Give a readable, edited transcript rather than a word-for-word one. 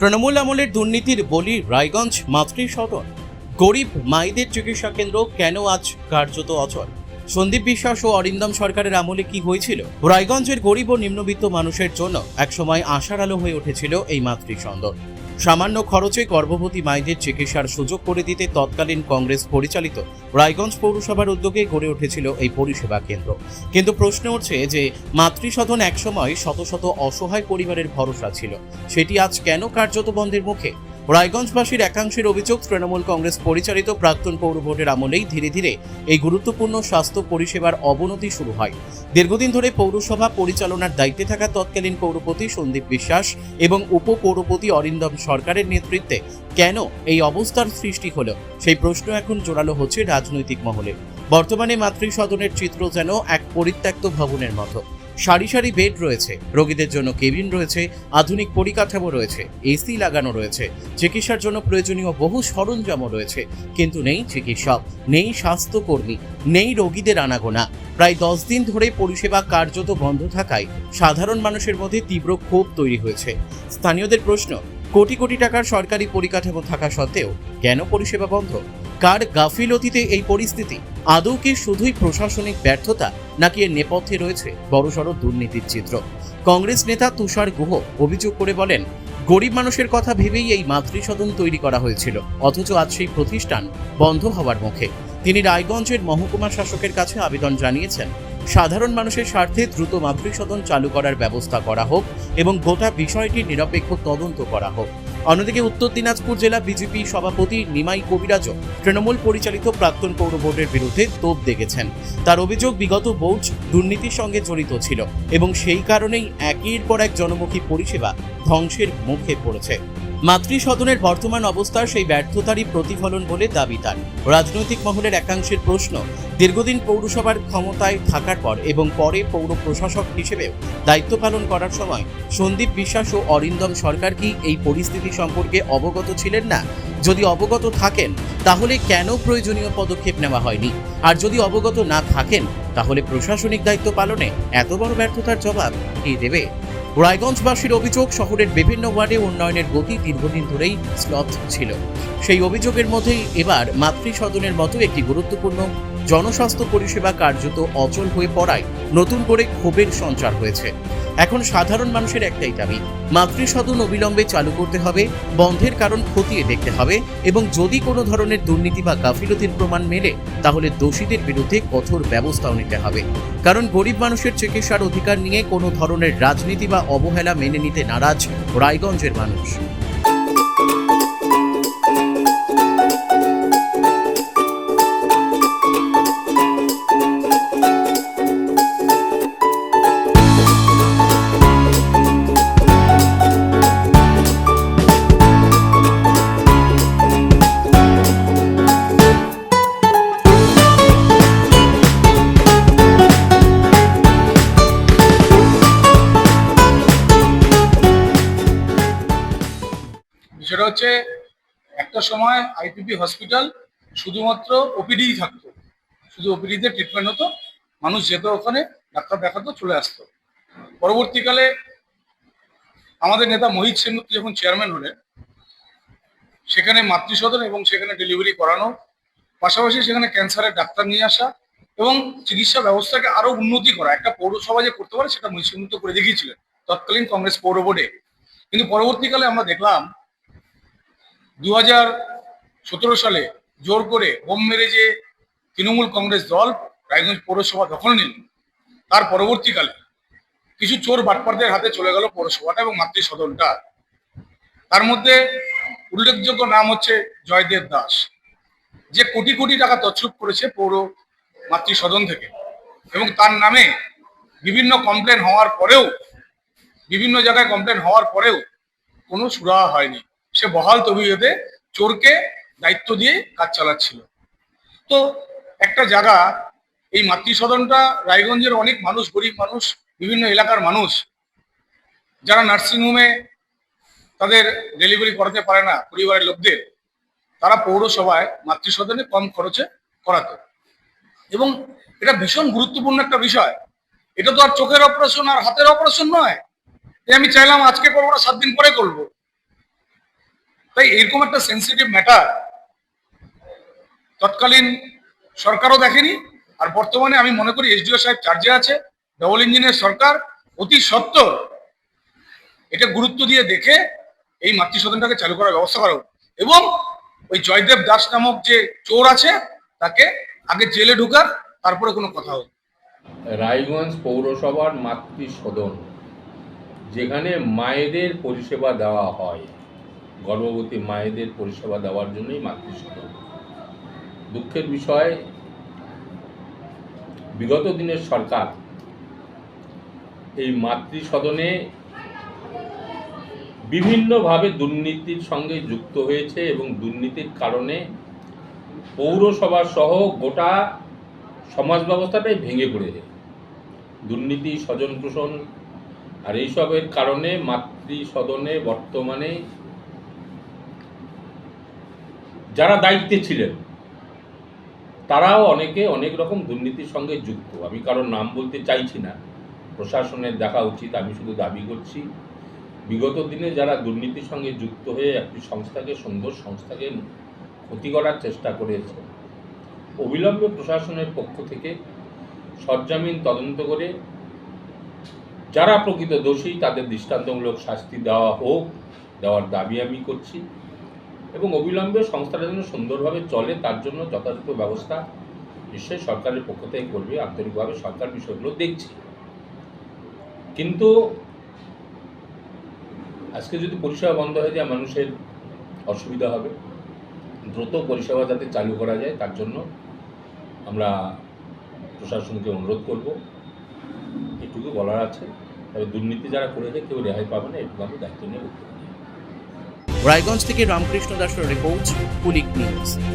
তৃণমূল আমলের দুর্নীতির বলি রায়গঞ্জ মাতৃসদন। গরিব মায়েদের চিকিৎসা কেন্দ্র কেন আজ কার্যত অচল? সন্দীপ বিশ্বাস ও অরিন্দম সরকারের আমলে কি হয়েছিল? রায়গঞ্জের গরিব ও নিম্নবিত্ত মানুষের জন্য একসময় আশার আলো হয়ে উঠেছিল এই মাতৃসদন। সামান্য খরচে গর্ভবতী মায়েদের চিকিৎসার সুযোগ করে দিতে তৎকালীন কংগ্রেস পরিচালিত রায়গঞ্জ পৌরসভার উদ্যোগে গড়ে উঠেছিল এই পরিষেবা কেন্দ্র। কিন্তু প্রশ্ন উঠছে যে মাতৃসদন একসময় শত শত অসহায় পরিবারের ভরসা ছিল, সেটি আজ কেন কার্যত বন্ধের মুখে? রায়গঞ্জবাসীর একাংশের অভিযোগ, তৃণমূল কংগ্রেস পরিচালিত প্রাক্তন পৌর বোর্ডের আমলেই ধীরে ধীরে এই গুরুত্বপূর্ণ স্বাস্থ্য পরিষেবার অবনতি শুরু হয়। দীর্ঘদিন ধরে পৌরসভা পরিচালনার দায়িত্বে থাকা তৎকালীন পৌরপতি সন্দীপ বিশ্বাস এবং উপপৌরপতি অরিন্দম সরকারের নেতৃত্বে কেন এই অবস্থার সৃষ্টি হলো, সেই প্রশ্ন এখন জোরালো হচ্ছে রাজনৈতিক মহলে। বর্তমানে মাতৃসদনের চিত্র যেন এক পরিত্যক্ত ভবনের মতো। সারি সারি বেড রয়েছে, রোগীদের জন্য কেবিন রয়েছে, আধুনিক পরিকাঠামো রয়েছে, এসি লাগানো রয়েছে, চিকিৎসার জন্য প্রয়োজনীয় বহু সরঞ্জামও রয়েছে, কিন্তু নেই চিকিৎসক, নেই স্বাস্থ্যকর্মী, নেই রোগীদের আনাগোনা। প্রায় 10 দিন ধরে পরিষেবা কার্যত বন্ধ থাকায় সাধারণ মানুষের মধ্যে তীব্র ক্ষোভ তৈরি হয়েছে। স্থানীয়দের প্রশ্ন, কোটি কোটি টাকার সরকারি পরিকাঠামো থাকা সত্ত্বেও কেন পরিষেবা বন্ধ? কার গাফিলতিতে এই পরিস্থিতি? আদৌ কি শুধুই প্রশাসনিক ব্যর্থতা, নাকি এর নেপথ্যে রয়েছে বড়সড় দুর্নীতির চিত্র? কংগ্রেস নেতা তুষার গুহ অভিযোগ করে বলেন, গরিব মানুষের কথা ভেবেই এই মাতৃসদন তৈরি করা হয়েছিল, অথচ আজ সেই প্রতিষ্ঠান বন্ধ হওয়ার মুখে। তিনি রায়গঞ্জের মহকুমা শাসকের কাছে আবেদন জানিয়েছেন, সাধারণ মানুষের স্বার্থে দ্রুত মাতৃসদন চালু করার ব্যবস্থা করা হোক এবং গোটা বিষয়টির নিরপেক্ষ তদন্ত করা হোক। অন্যদিকে উত্তর দিনাজপুর জেলা বিজেপি সভাপতি নিমাই কবিরাজও তৃণমূল পরিচালিত প্রাক্তন পৌর বোর্ডের বিরুদ্ধে তোপ দেখেছেন। তার অভিযোগ, বিগত বোর্ড দুর্নীতির সঙ্গে জড়িত ছিল এবং সেই কারণেই একের পর এক জনমুখী পরিষেবা ধ্বংসের মুখে পড়েছে। মাতৃসদনের বর্তমান অবস্থা সেই ব্যর্থতারই প্রতিফলন বলে দাবি তার। রাজনৈতিক মহলের একাংশের প্রশ্ন, দীর্ঘদিন পৌরসভার ক্ষমতায় থাকার পর এবং পরে পৌর প্রশাসক হিসেবেও দায়িত্ব পালন করার সময় সন্দীপ বিশ্বাস ও অরিন্দম সরকার কি এই পরিস্থিতি সম্পর্কে অবগত ছিলেন না? যদি অবগত থাকেন, তাহলে কেন প্রয়োজনীয় পদক্ষেপ নেওয়া হয়নি? আর যদি অবগত না থাকেন, তাহলে প্রশাসনিক দায়িত্ব পালনে এত বড় ব্যর্থতার জবাব কে দেবে? রায়গঞ্জবাসীর অভিযোগ, শহরের বিভিন্ন ওয়ার্ডে উন্নয়নের গতি দীর্ঘদিন ধরেই স্লথ ছিল। সেই অভিযোগের মধ্যেই এবার মাতৃসদনের মতো একটি গুরুত্বপূর্ণ জনস্বাস্থ্য পরিষেবা কার্যত অচল হয়ে পড়ায় নতুন করে ক্ষোভের সঞ্চার হয়েছে। এখন সাধারণ মানুষের একটাই দাবি, মাতৃসদন অবিলম্বে চালু করতে হবে, বন্ধের কারণ খতিয়ে দেখতে হবে এবং যদি কোনো ধরনের দুর্নীতি বা গাফিলতির প্রমাণ মেলে, তাহলে দোষীদের বিরুদ্ধে কঠোর ব্যবস্থাও নিতে হবে। কারণ গরিব মানুষের চিকিৎসার অধিকার নিয়ে কোনো ধরনের রাজনীতি বা অবহেলা মেনে নিতে নারাজ রায়গঞ্জের মানুষ। সেটা হচ্ছে, একটা সময় আইপিপি হসপিটাল শুধুমাত্র ওপিডিই থাকতো, শুধু ওপিডিতে ট্রিটমেন্ট হতো, মানুষ যেত ওখানে, ডাক্তার দেখাতো, চলে আসতো। পরবর্তীকালে আমাদের নেতা মোহিত সেনগুপ্ত যখন চেয়ারম্যান হলেন, সেখানে মাতৃসদন এবং সেখানে ডেলিভারি করানো, পাশাপাশি সেখানে ক্যান্সারের ডাক্তার নিয়ে আসা এবং চিকিৎসা ব্যবস্থাকে আরো উন্নতি করা, একটা পৌরসভা যে করতে পারে সেটা মোহিত সেনগুপ্ত করে দেখিয়েছিলেন তৎকালীন কংগ্রেস পৌর বোর্ডে। কিন্তু পরবর্তীকালে আমরা দেখলাম 2017 সালে জোর করে বোম মেরে যে তৃণমূল কংগ্রেস দল রায়গঞ্জ পৌরসভা দখল নিল, তার পরবর্তীকালে কিছু চোর বাটপারদের হাতে চলে গেল পৌরসভাটা এবং মাতৃসদনটা। তার মধ্যে উল্লেখযোগ্য নাম হচ্ছে জয়দেব দাস, যে কোটি কোটি টাকা তছরূপ করেছে পৌর মাতৃসদন থেকে, এবং তার নামে বিভিন্ন কমপ্লেন হওয়ার পরেও, বিভিন্ন জায়গায় কমপ্লেন হওয়ার পরেও কোনো সুরাহা হয়নি। সে বহাল তবিয়তে চোরকে দায়িত্ব দিয়ে কাজ চালাচ্ছিল। তো একটা জায়গা, এই মাতৃসদনটা রায়গঞ্জের অনেক মানুষ, গরিব মানুষ, বিভিন্ন এলাকার মানুষ যারা নার্সিংহোমে তাদের ডেলিভারি করাতে পারে না পরিবারের লোকদের, তারা পৌরসভায় মাতৃসদনে কম খরচে করাতো। এবং এটা ভীষণ গুরুত্বপূর্ণ একটা বিষয়। এটা তো আর চোখের অপারেশন আর হাতের অপারেশন নয়, আমি চাইলাম আজকে করবো না, 7 দিন পরে করবো। তাই এরকম একটা সেন্সিটিভ ম্যাটার তৎকালীন সরকারও দেখেনি। আর বর্তমানে আমি মনে করি এসডিও সাহেব চার্জে আছে, ডবল ইঞ্জিনের সরকার, অতি সত্বর এটা গুরুত্ব দিয়ে দেখে এই মাতৃসদনটাকে চালু করার ব্যবস্থা করা হোক এবং ওই জয়দেব দাস নামক যে চোর আছে তাকে আগে জেলে ঢুকার, তারপরে কোনো কথা হোক। রায়গঞ্জ পৌরসভার মাতৃসদন, যেখানে মায়েদের পরিষেবা দেওয়া হয়, গর্ভবতী মায়েদের পরিষেবা দেওয়ার জন্যই মাতৃসদন। দুঃখের বিষয়, বিগত দিনের সরকার এই মাতৃসদনে বিভিন্নভাবে দুর্নীতির সঙ্গে যুক্ত হয়েছে এবং দুর্নীতির কারণে পৌরসভা সহ গোটা সমাজ ব্যবস্থাটাই ভেঙে পড়েছে। দুর্নীতি, স্বজন পোষণ আর এইসবের কারণে মাতৃসদনে বর্তমানে যারা দায়িত্বে ছিলেন তারাও অনেকে অনেক রকম দুর্নীতির সঙ্গে যুক্ত। আমি কারোর নাম বলতে চাইছি না, প্রশাসনের দেখা উচিত। আমি শুধু দাবি করছি, বিগত দিনে যারা দুর্নীতির সঙ্গে যুক্ত হয়ে একটি সংস্থাকে, সুন্দর সংস্থাকে ক্ষতি করার চেষ্টা করেছে, অবিলম্বে প্রশাসনের পক্ষ থেকে সরজমিন তদন্ত করে যারা প্রকৃত দোষী তাদের দৃষ্টান্তমূলক শাস্তি দেওয়া হোক, দেওয়ার দাবি আমি করছি। এবং অবিলম্বে সংস্থাটা যেন সুন্দরভাবে চলে তার জন্য যথাযথ ব্যবস্থা নিশ্চয়ই সরকারের পক্ষ থেকে করবে। আন্তরিকভাবে সরকার বিষয়গুলো দেখছে, কিন্তু আজকে যদি পরিষেবা বন্ধ হয়ে যায় মানুষের অসুবিধা হবে। দ্রুত পরিষেবা যাতে চালু করা যায় তার জন্য আমরা প্রশাসনকে অনুরোধ করব। এটুকু বলার আছে। তবে দুর্নীতি যারা করেছে কেউ রেহাই পাবে না, এটুকু আমি দায়িত্ব নিয়ে বলতে পারি। রায়গঞ্জ থেকে রামকৃষ্ণ দাসের রিপোর্ট, কুলিক নিউজ।